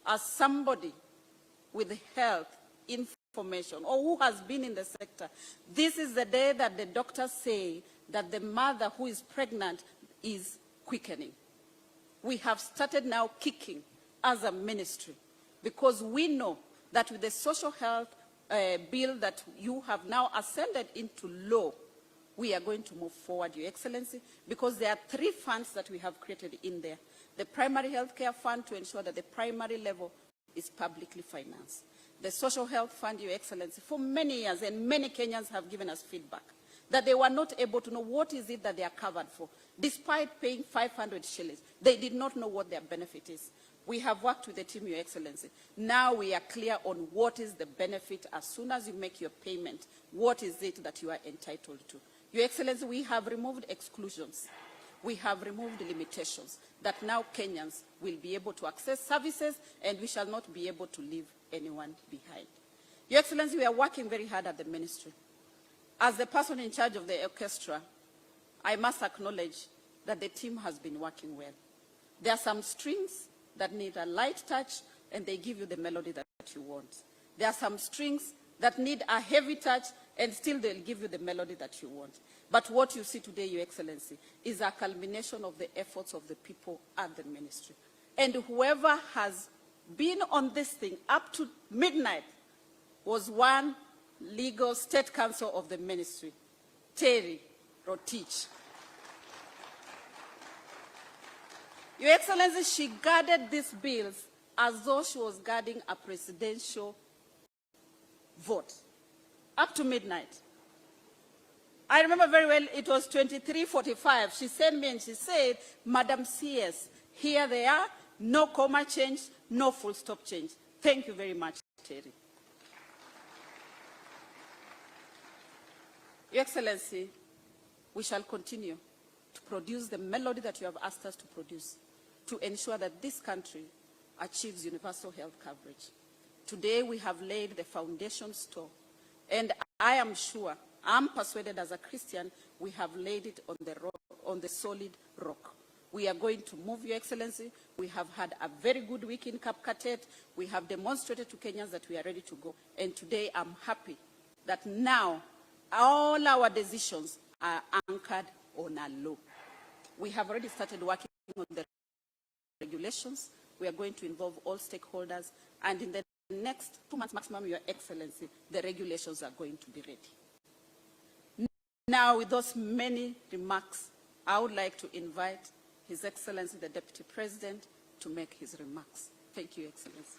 as somebody with health information or who has been in the sector, this is the day that the doctors say that the mother who is pregnant is quickening. We have started now kicking as a ministry because we know that with the social health bill that you have now ascended into law, we are going to move forward, Your Excellency, because there are 3 funds that we have created in there. The primary health care fund to ensure that the primary level is publicly financed. The social health fund, Your Excellency, for many years, and many Kenyans have given us feedback that they were not able to know what is it that they are covered for. Despite paying 500 shillings, they did not know what their benefit is. We have worked with the team, Your Excellency. Now we are clear on what is the benefit as soon as you make your payment. What is it that you are entitled to? Your Excellency, we have removed exclusions. We have removed limitations that now Kenyans will be able to access services and we shall not be able to leave anyone behind. Your Excellency, we are working very hard at the ministry. As the person in charge of the orchestra, I must acknowledge that the team has been working well. There are some strings that need a light touch and they give you the melody that you want. There are some strings that need a heavy touch and still they'll give you the melody that you want. But what you see today, Your Excellency, is a culmination of the efforts of the people at the ministry. And whoever has been on this thing up to midnight was one legal state counsel of the ministry, Terry Rotich. Your Excellency, she guarded these bills as though she was guarding a presidential vote, up to midnight. I remember very well, it was 23:45. She sent me and she said, Madam CS, here they are, no comma change, no full stop change. Thank you very much, Terry. Your Excellency, we shall continue to produce the melody that you have asked us to produce to ensure that this country achieves universal health coverage. Today we have laid the foundation stone, and I am sure, I'm persuaded as a Christian, we have laid it on the solid rock. We are going to move, Your Excellency. We have had a very good week in Kapkatet. We have demonstrated to Kenyans that we are ready to go. And today I'm happy that now all our decisions are anchored on a law. We have already started working on the regulations. We are going to involve all stakeholders. And in the next 2 months maximum, Your Excellency, the regulations are going to be ready. Now, with those many remarks, I would like to invite His Excellency, the Deputy President, to make his remarks. Thank you, Your Excellency.